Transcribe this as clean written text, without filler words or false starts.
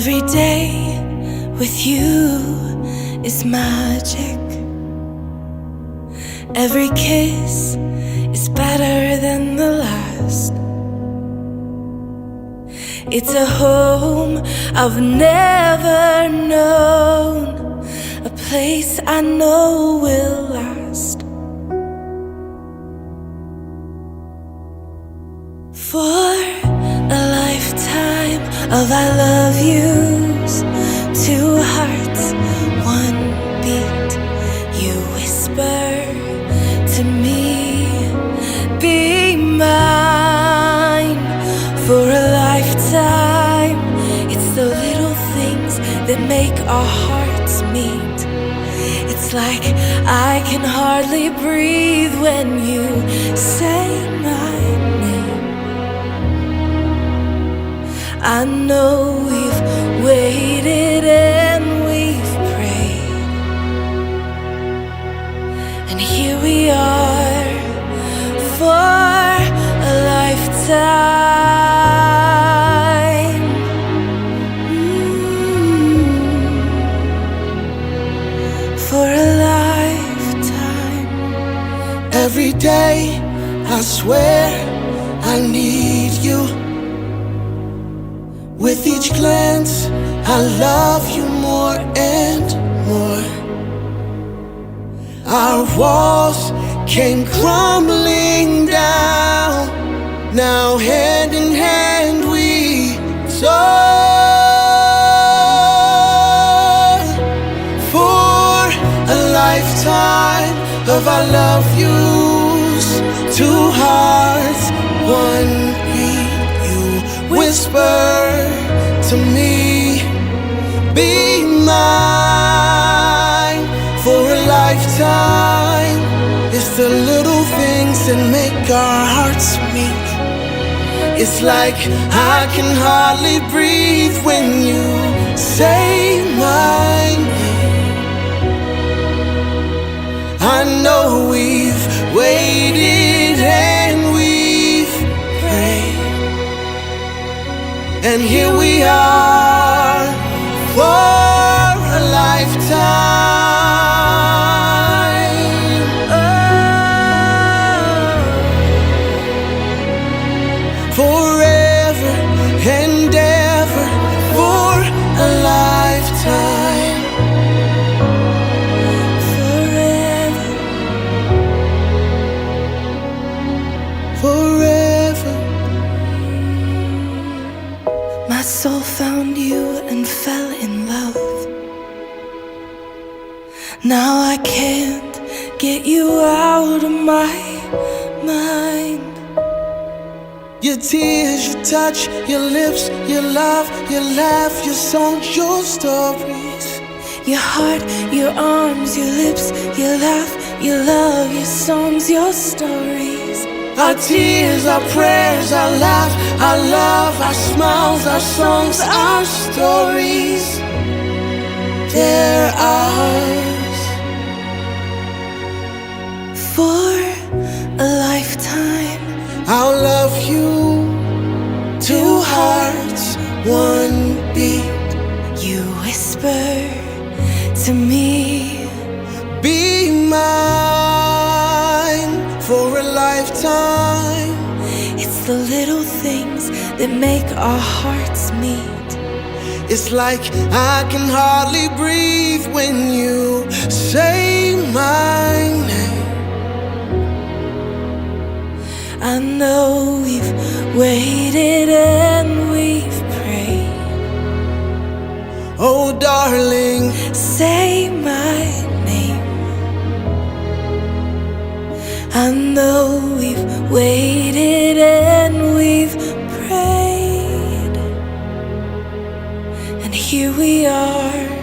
Every day with you is magic. Every kiss is better than the last. It's a home I've never known, a place I know will last. For a lifetime of I love yous, two hearts, one beat. You whisper to me, be mine. For a lifetime, it's the little things that make our hearts meet. It's like I can hardly breathe when you say my name. I know we've waited and we've prayed, and here we are for a lifetime. For a lifetime. Every day I swear I need you. With each glance, I love you more and more. Our walls came crumbling down. Now hand in hand we soar. For a lifetime of I love yous, two hearts, one beat. You whisper to me, be mine. For a lifetime, it's the little things that make our hearts meet. It's like I can hardly breathe when you say my name. I know we've waited and we've prayed, and here we are for a lifetime. Forever and ever for a lifetime. Forever. Forever. My soul found you and fell in love. Now I can't get you out of my mind. Your tears, your touch, your lips, your love, your laugh, your songs, your stories. Your heart, your arms, your lips, your laugh, your love, your songs, your stories. Our tears, our prayers, our laugh, our love, our smiles, our songs, our stories. They're ours. For a lifetime, I'll love you, two hearts, one beat. you whisper to me, Be mine for a lifetime. it's the little things that make our hearts meet. It's like I can hardly breathe when you say my name. I know we've waited and we've prayed. Oh, darling, Say my name. I know we've waited and we've prayed, and here we are